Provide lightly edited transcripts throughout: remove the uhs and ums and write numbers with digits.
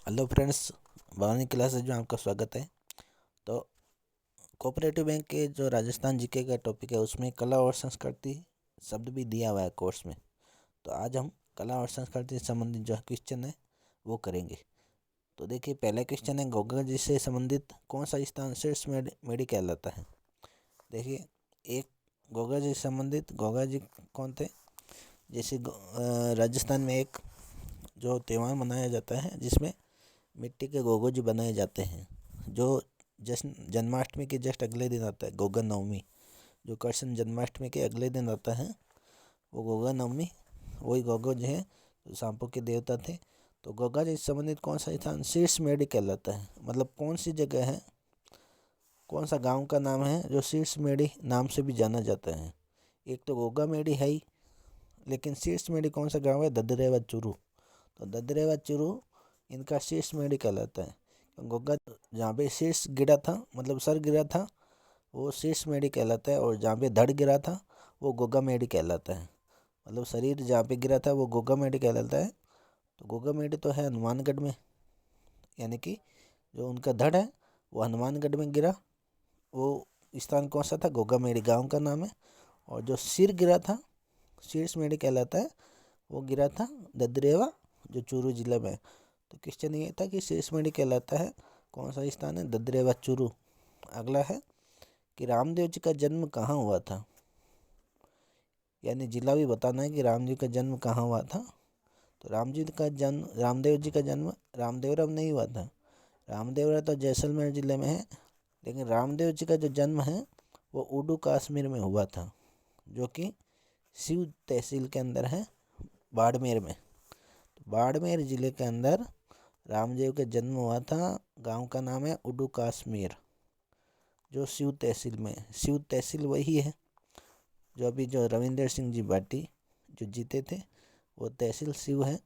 Hello friends, Bhavani classes में आपका स्वागत है। तो कोऑपरेटिव बैंक के जो राजस्थान जीके का टॉपिक है उसमें कला और संस्कृति शब्द भी दिया हुआ है कोर्स में। तो आज हम कला और संस्कृति से संबंधित जो क्वेश्चन है वो करेंगे। तो देखिए, पहला क्वेश्चन है, गोगा जी से संबंधित कौन सा स्थान शीर्ष मेडी कहलाता है। देखिए, एक गोगा जी से संबंधित, गोगा जी कौन थे। जैसे राजस्थान में एक जो त्यौहार मनाया जाता है जिसमें मिट्टी के गोगोज बनाए जाते हैं, जो जश्न जन्माष्टमी के जस्ट अगले दिन आता है, गोगा नवमी। जो कृष्ण जन्माष्टमी के अगले दिन आता है वो गोगा नवमी, वही गोगोज हैं जो सांपों के देवता थे। तो गोगा जी से संबंधित कौन सा स्थान शीर्ष मेडी कहलाता है, मतलब कौन सी जगह है, कौन सा गांव का नाम है जो शीर्ष मेडी नाम से भी जाना जाता है। एक तो गोगा मेडी है ही, लेकिन शीर्ष मेडी कौन सा गाँव है, ददरेवा चूरू। तो ददरेवा चूरू इनका शीर्ष मेडी कहलाता है। गोगा जहाँ पे शीर्ष गिरा था, मतलब सर गिरा था, वो शीर्ष मेडी कहलाता है, और जहाँ पे धड़ गिरा था वो गोगा मेडी कहलाता है। मतलब शरीर जहाँ पे गिरा था वो गोगा मेडी कहलाता है। तो गोगा मेडी तो है हनुमानगढ़ में, यानी कि जो उनका धड़ है वो हनुमानगढ़ में गिरा। वो स्थान कौन सा था, गोगा मेडी गाँव का नाम है। और जो सिर गिरा था, शीर्ष मेडी कहलाता है, वो गिरा था ददरेवा, जो चूरू जिले में। तो क्वेश्चन ये था कि शीर्ष मेडी कहलाता है कौन सा स्थान है, ददरेवा चूरू। अगला है कि रामदेव जी का जन्म कहाँ हुआ था, यानी जिला भी बताना है कि राम जी का जन्म कहाँ हुआ था। तो रामदेव जी का जन्म रामदेवरा में नहीं हुआ था। रामदेवरा तो जैसलमेर जिले में है, लेकिन रामदेव जी का जो जन्म है वो उडू कश्मीर में हुआ था, जो कि सिव तहसील के अंदर है, बाड़मेर में। तो बाड़मेर जिले के अंदर रामदेव का जन्म हुआ था। गांव का नाम है उडू कश्मीर, जो सिव तहसील में है। सिव तहसील वही है जो अभी जो रविंदर सिंह जी भाटी जो जीते थे, वो तहसील सिव है।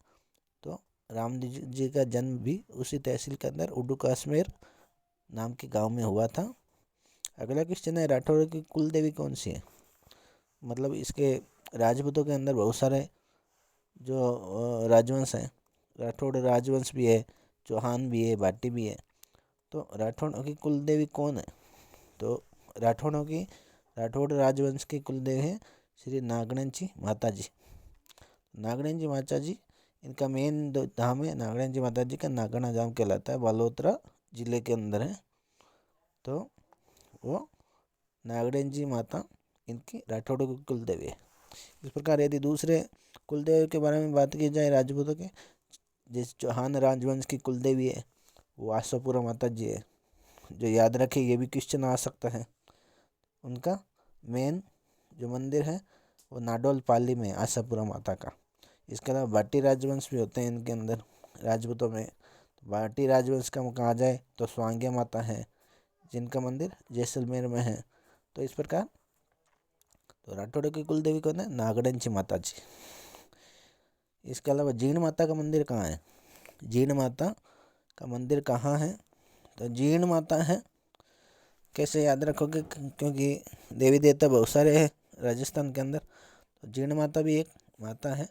तो रामदेव जी का जन्म भी उसी तहसील के अंदर उडू कश्मीर नाम के गांव में हुआ था। अगला क्वेश्चन है, राठौर की कुल देवी कौन सी है। मतलब इसके राजपूतों के अंदर बहुत सारे जो राजवंश हैं, राठौड़ राजवंश भी है, चौहान भी है, भाटी भी है। तो राठौड़ों की कुल देवी कौन है। तो राठौड़ राजवंश की कुल देवी है श्री नागणजी माता जी। नागणजी माता जी, इनका मेन धाम है नागणजी माता जी का नागणा धाम कहलाता है, बालोतरा जिले के अंदर है। तो वो नागणजी माता इनकी राठौड़ों की कुल देवी है। इस प्रकार यदि दूसरे कुल देवी के बारे में बात की जाए राजपूतों के, जिस चौहान राजवंश की कुल देवी है वो आशापुरा माता जी है। जो याद रखे, ये भी क्वेश्चन आ सकता है। उनका मेन जो मंदिर है वो नाडोल पाली में आशापुरा माता का। इसके अलावा भाटी राजवंश भी होते हैं इनके अंदर राजपूतों में। भाटी राजवंश का कहा जाए तो स्वांग्या माता है, जिनका मंदिर जैसलमेर में है। तो इस प्रकार तो राठौड़ की कुल देवी कौन है, नागणजी माता जी। इसके अलावा जीण माता का मंदिर कहाँ है, जीण माता का मंदिर कहाँ है। तो जीण माता है, कैसे याद रखोगे, क्योंकि देवी देवता बहुत सारे हैं राजस्थान के अंदर। तो जीण माता भी एक माता है।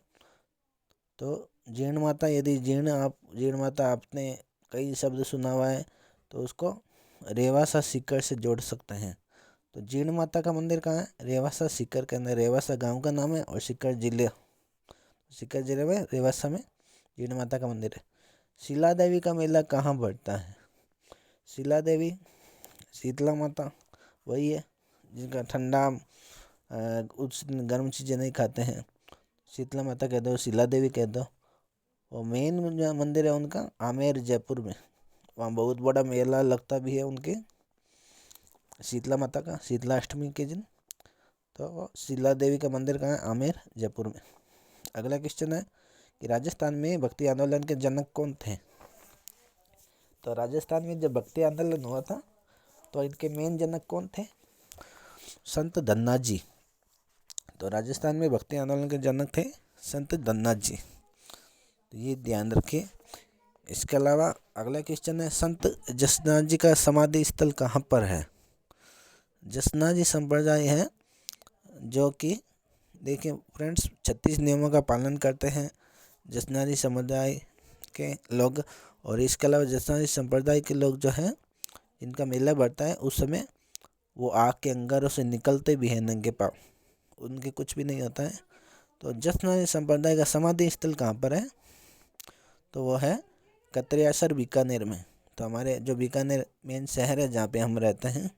तो जीण माता, यदि जीण माता आपने कई शब्द सुना हुआ है तो उसको रेवासा सीकर से जोड़ सकते हैं। तो जीण माता का मंदिर कहाँ है, रेवासा सीकर के अंदर। रेवासा गांव का नाम है और सीकर जिले में रेवासा में जीण माता का मंदिर है। शिला देवी का मेला कहाँ पड़ता है। शिला देवी शीतला माता वही है जिनका ठंडा उस गर्म चीज़ें नहीं खाते हैं, शीतला माता कह दो, शिला देवी कह दो। और मेन जो मंदिर है उनका आमेर जयपुर में, वहाँ बहुत बड़ा मेला लगता भी है उनके शीतला माता का, शीतला अष्टमी के दिन। तो शिला देवी का मंदिर कहाँ है, आमेर जयपुर में। अगला क्वेश्चन है कि राजस्थान में भक्ति आंदोलन के जनक कौन थे। तो राजस्थान में जब भक्ति आंदोलन हुआ था तो इनके मेन जनक कौन थे, संत धन्ना जी। तो राजस्थान में भक्ति आंदोलन के जनक थे संत धन्ना जी, तो ये ध्यान रखिए। इसके अलावा अगला क्वेश्चन है, संत जसनाथ जी का समाधि स्थल कहाँ पर है। जसना जी संप्रदाय है जो कि देखिए फ्रेंड्स 36 नियमों का पालन करते हैं। जसना जी समुदाय के लोग, और इसके अलावा जसनाजी संप्रदाय के लोग जो हैं, इनका मेला बढ़ता है उस समय वो आग के अंगारों से निकलते भी हैं नंगे पाँव, उनके कुछ भी नहीं होता है। तो जसनाजी संप्रदाय का समाधि स्थल कहाँ पर है? तो वो है कतरियासर बीकानेर में। तो हमारे जो बीकानेर मेन शहर है जहाँ पे हम रहते हैं,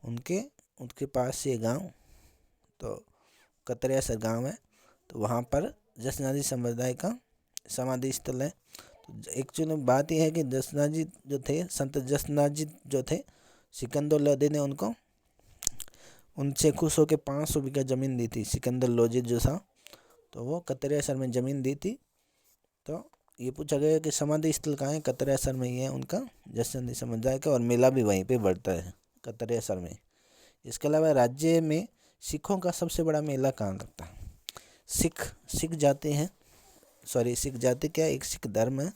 उनके पास ये गांव, तो कतरियासर गांव है। तो वहाँ पर जसनाजी संप्रदाय का समाधि स्थल है। तो एक्चुअली बात यह है कि जसनाजी जो थे, संत जसनाजी जो थे, सिकंदर लोधी ने उनसे खुश होकर 500 बीघा ज़मीन दी थी। सिकंदर लोधी जो था, तो वो कतरियासर में ज़मीन दी थी। तो ये पूछा गया कि समाधि स्थल कहाँ है? कतरियासर में ही है उनका, जसनाजी संप्रदाय का, और मेला भी वहीं पे बढ़ता है कतरियासर में। इसके अलावा राज्य में सिखों का सबसे बड़ा मेला कहाँ लगता है? सिख जाति हैं, सॉरी सिख जाति क्या, एक सिख धर्म है।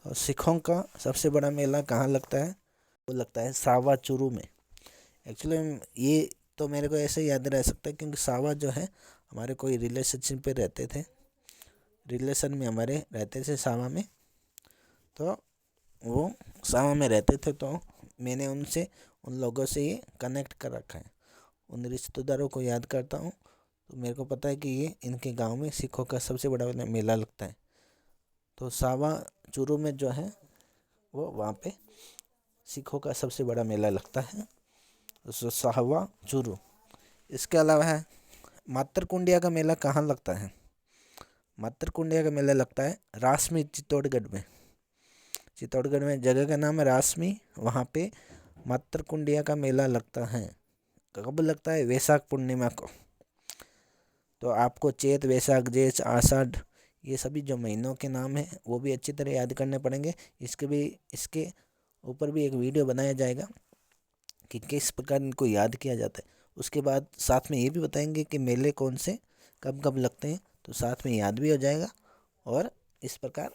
और सिखों का सबसे बड़ा मेला कहाँ लगता है? वो लगता है सावा चूरू में। एक्चुअली ये तो मेरे को ऐसे याद रह सकता है क्योंकि सावा जो है हमारे कोई रिलेशनशिप पे रहते थे, रिलेशन में हमारे रहते थे सावा में। तो वो सावा में रहते थे, तो मैंने उन लोगों से ये कनेक्ट कर रखा है, उन रिश्तेदारों को याद करता हूँ। तो मेरे को पता है कि ये इनके गांव में सिखों का सबसे बड़ा मेला लगता है। तो सावा चूरू में जो है वो वहाँ पे सिखों का सबसे बड़ा मेला लगता है, सावा चूरू। इसके अलावा है मातरकुंडिया का मेला कहाँ लगता है? मातरकुंडिया का मेला लगता है रासमी चित्तौड़गढ़ में। चित्तौड़गढ़ में जगह का नाम है रासमी, वहाँ पे मातरकुंडिया का मेला लगता है। कब लगता है? वैशाख पूर्णिमा को। तो आपको चैत, वैशाख, ज्येष्ठ, आषाढ़, ये सभी जो महीनों के नाम हैं वो भी अच्छी तरह याद करने पड़ेंगे। इसके ऊपर भी एक वीडियो बनाया जाएगा कि किस प्रकार इनको याद किया जाता है। उसके बाद साथ में ये भी बताएंगे कि मेले कौन से कब कब लगते हैं, तो साथ में याद भी हो जाएगा। और इस प्रकार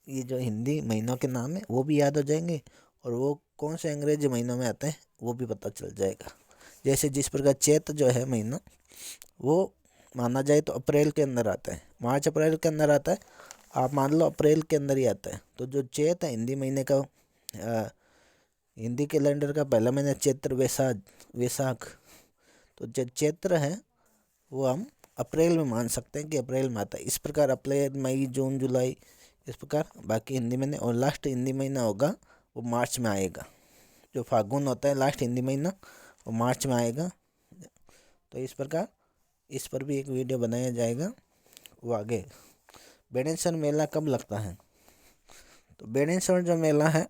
ये जो हिंदी महीनों के नाम है वो भी याद हो जाएंगे, और वो कौन से अंग्रेजी महीनों में आते हैं वो भी पता चल जाएगा। जैसे जिस प्रकार चैत जो है महीना, वो माना जाए तो अप्रैल के अंदर आता है, मार्च अप्रैल के अंदर आता है, आप मान लो अप्रैल के अंदर ही आता है। तो जो चैत है हिंदी महीने का, हिंदी कैलेंडर का पहला महीना चैत्र वैशाख, तो जो चैत्र है वो हम अप्रैल में मान सकते हैं कि अप्रैल में आता है। इस प्रकार अप्रैल, मई, जून, जुलाई, इस प्रकार बाकी हिंदी महीने, और लास्ट हिंदी महीना होगा वो मार्च में आएगा। जो फागुन होता है लास्ट हिंदी महीना, वो मार्च में आएगा। तो इस प्रकार इस पर भी एक वीडियो बनाया जाएगा वो आगे। बेणेश्वर मेला कब लगता है? तो बेणेश्वर जो मेला है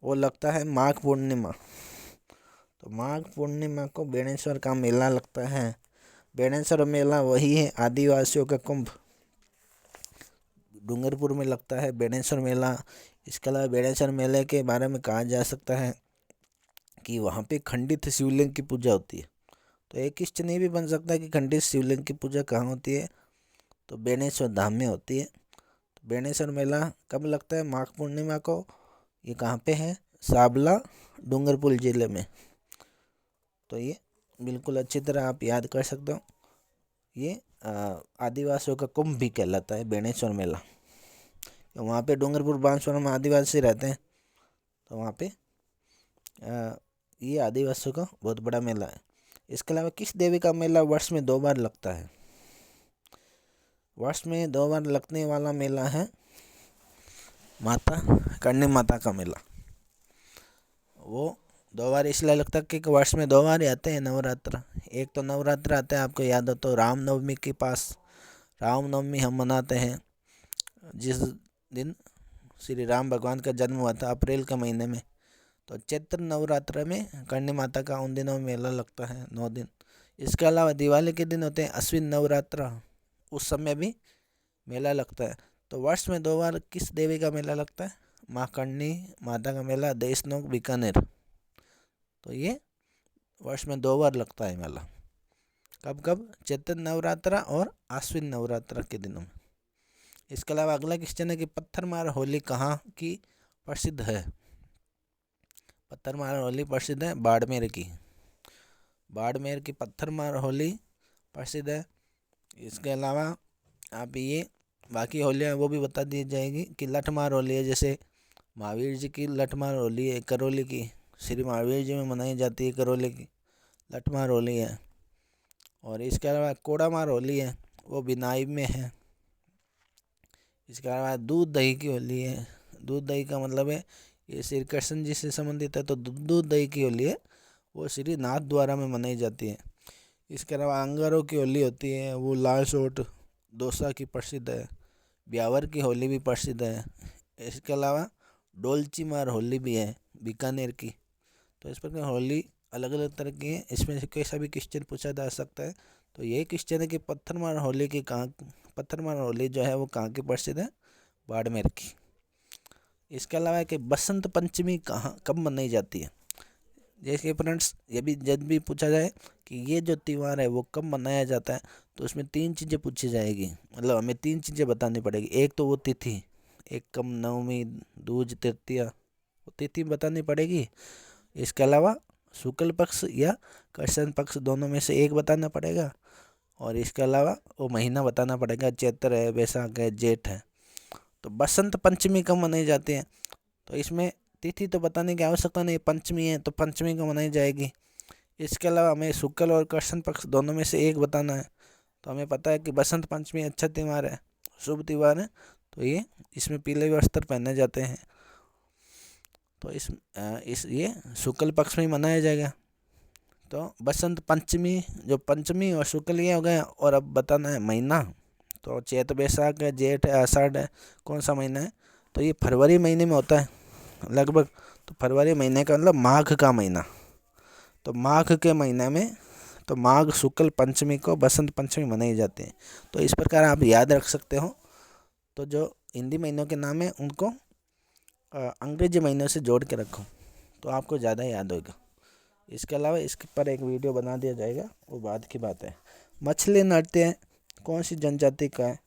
वो लगता है माघ पूर्णिमा। तो माघ पूर्णिमा को बेणेश्वर का मेला लगता है। बेणेश्वर मेला वही है आदिवासियों का कुंभ, डूंगरपुर में लगता है बेणेश्वर मेला। इसके अलावा बेणेश्वर मेले के बारे में कहा जा सकता है कि वहाँ पे खंडित शिवलिंग की पूजा होती है। तो एक क्वेश्चन ये भी बन सकता है कि खंडित शिवलिंग की पूजा कहाँ होती है? तो बेणेश्वर धाम में होती है। तो बेणेश्वर मेला कब लगता है? माघ पूर्णिमा को। ये कहाँ पे है? साबला, डूंगरपुर ज़िले में। तो ये बिल्कुल अच्छी तरह आप याद कर सकते हो। ये आदिवासियों का कुंभ भी कहलाता है बेणेश्वर मेला। तो वहाँ पे डूंगरपुर बांसवाड़ा में आदिवासी रहते हैं, तो वहाँ पे ये आदिवासियों का बहुत बड़ा मेला है। इसके अलावा किस देवी का मेला वर्ष में 2 बार लगता है? वर्ष में 2 बार लगने वाला मेला है माता करणी माता का मेला। वो 2 बार इसलिए लगता है कि वर्ष में 2 बार ही आते हैं नवरात्र। एक तो नवरात्र आता है, आपको याद हो तो रामनवमी के पास, रामनवमी हम मनाते हैं जिस दिन श्री राम भगवान का जन्म हुआ था अप्रैल के महीने में। तो चैत्र नवरात्र में करणी माता का उन दिनों में मेला लगता है 9 दिन। इसके अलावा दिवाली के दिन होते हैं अश्विन नवरात्र, उस समय भी मेला लगता है। तो वर्ष में 2 बार किस देवी का मेला लगता है? माँ करणी माता का मेला, देशनोक, बीकानेर। तो ये वर्ष में 2 बार लगता है मेला। कब कब? चैत्र नवरात्र और आश्विन नवरात्र के दिनों में। इसके अलावा अगला क्वेश्चन है कि पत्थरमार होली कहाँ की प्रसिद्ध है? पत्थरमार होली प्रसिद्ध है बाड़मेर की। बाड़मेर की पत्थरमार होली प्रसिद्ध है। इसके अलावा आप ये बाकी होलियाँ वो भी बता दी जाएगी कि लठमार होली है, जैसे महावीर जी की लठमार होली है करौली की, श्री महावीर जी में मनाई जाती है करौली की लठमार होली है। और इसके अलावा कोड़ामार होली है, वो बिनाई में है। इसके अलावा दूध दही की होली है। दूध दही का मतलब है ये श्री कृष्ण जी से संबंधित है, तो दूध दही की होली है वो श्री नाथ द्वारा में मनाई जाती है। इसके अलावा अंगारों की होली होती है, वो लाल सोट दौसा की प्रसिद्ध है। ब्यावर की होली भी प्रसिद्ध है। इसके अलावा डोलची मार होली भी है बीकानेर की। तो इस प्रकार होली अलग अलग तरह की है। इसमें से कैसा भी क्वेश्चन पूछा जा सकता है। तो यही क्वेश्चन है कि पत्थरमार होली की कहाँ, पत्थरमार होली जो है वो कहाँ की प्रसिद्ध है, बाड़मेर की। इसके अलावा कि बसंत पंचमी कहाँ कब मनाई जाती है। जैसे फ्रेंड्स ये भी जब भी पूछा जाए कि ये जो त्यौहार है वो कब मनाया जाता है, तो उसमें 3 चीज़ें पूछी जाएगी। मतलब हमें 3 चीज़ें बतानी पड़ेगी। एक तो वो तिथि, एकम, नवमी, दूज, तृतीया, वो तिथि बतानी पड़ेगी। इसके अलावा शुक्ल पक्ष या कृष्ण पक्ष दोनों में से एक बताना पड़ेगा। और इसके अलावा वो महीना बताना पड़ेगा, चैत्र है, बैसाख है, जेठ है। तो बसंत पंचमी कब मनाई जाती है, तो इसमें तिथि तो बताने की आवश्यकता नहीं, पंचमी है तो पंचमी को मनाई जाएगी। इसके अलावा हमें शुक्ल और कृष्ण पक्ष दोनों में से एक बताना है। तो हमें पता है कि बसंत पंचमी अच्छा त्यौहार है, शुभ त्यौहार है, तो ये इसमें पीले वस्त्र पहने जाते हैं। तो इस ये शुक्ल पक्ष में मनाया जाएगा। तो बसंत पंचमी, जो पंचमी और शुक्ल ये हो गया। और अब बताना है महीना, तो चैत बैसाख है, जेठ है, आषाढ़ है, कौन सा महीना है, तो ये फरवरी महीने में होता है लगभग। तो फरवरी महीने का मतलब माघ का महीना। तो माघ के महीने में, तो माघ शुक्ल पंचमी को बसंत पंचमी मनाई जाती है। तो इस प्रकार आप याद रख सकते हो। तो जो हिंदी महीनों के नाम है उनको अंग्रेजी महीनों से जोड़ के रखो, तो आपको ज़्यादा याद होगा। इसके अलावा इसके पर एक वीडियो बना दिया जाएगा, वो बाद की बात है। मछली नृत्य कौन सी जनजाति का है,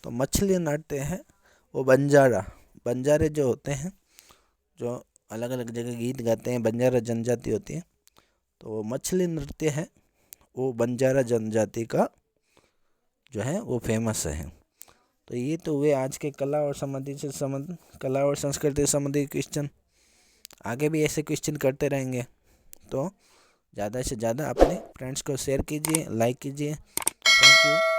तो मछली नृत्य है वो बंजारा। बंजारे जो होते हैं, जो अलग अलग जगह गीत गाते हैं, बंजारा जनजाति होती है। तो वो मछली नृत्य है वो बंजारा जनजाति का जो है वो फेमस है। तो ये तो हुए आज के कला और कला और संस्कृति से संबंधित क्वेश्चन। आगे भी ऐसे क्वेश्चन करते रहेंगे। तो ज़्यादा से ज़्यादा अपने फ्रेंड्स को शेयर कीजिए, लाइक कीजिए। Thank you.